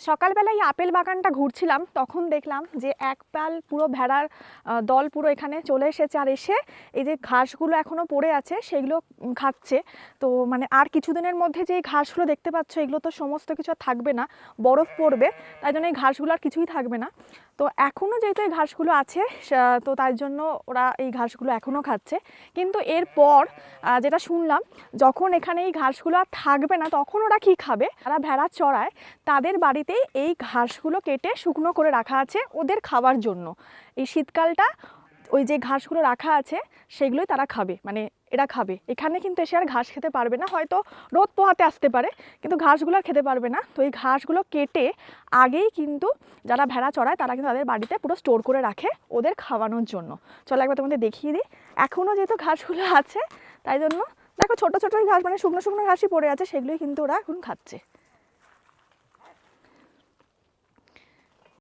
সকালবেলায় আপেল বাগানটা ঘুরছিলাম, তখন দেখলাম যে এক পাল পুরো ভেড়ার দল পুরো এখানে চলে এসেছে, আর এসে এই যে ঘাসগুলো এখনও পড়ে আছে সেগুলো খাচ্ছে। তো মানে আর কিছুদিনের মধ্যে যে ঘাসগুলো দেখতে পাচ্ছ এগুলো তো সমস্ত কিছু আর থাকবে না, বরফ পড়বে, তাই জন্য এই ঘাসগুলো আর কিছুই থাকবে না। তো এখনও যেহেতু এই ঘাসগুলো আছে তো তাই জন্য ওরা এই ঘাসগুলো এখনও খাচ্ছে। কিন্তু এরপর যেটা শুনলাম, যখন এখানে এই ঘাসগুলো আর থাকবে না তখন ওরা কি খাবে, যারা ভেড়া চড়ায় তাদের বাড়িতেই এই ঘাসগুলো কেটে শুকনো করে রাখা আছে ওদের খাওয়ার জন্য। এই শীতকালটা ওই যে ঘাসগুলো রাখা আছে সেগুলোই তারা খাবে, মানে এরা খাবে। এখানে কিন্তু এসে আর ঘাস খেতে পারবে না, হয়তো রোদ পোহাতে আসতে পারে কিন্তু ঘাসগুলো আর খেতে পারবে না। তো এই ঘাসগুলো কেটে আগেই কিন্তু যারা ভেড়া চড়ায় তারা কিন্তু তাদের বাড়িতে পুরো স্টোর করে রাখে ওদের খাওয়ানোর জন্য। চলো একবার তোমাদের দেখিয়ে দিই। এখনও যেহেতু ঘাসগুলো আছে তাই জন্য দেখো ছোটো ছোটো ঘাস, মানে শুকনো শুকনো ঘাসই পড়ে আছে, সেগুলোই কিন্তু ওরা এখন খাচ্ছে।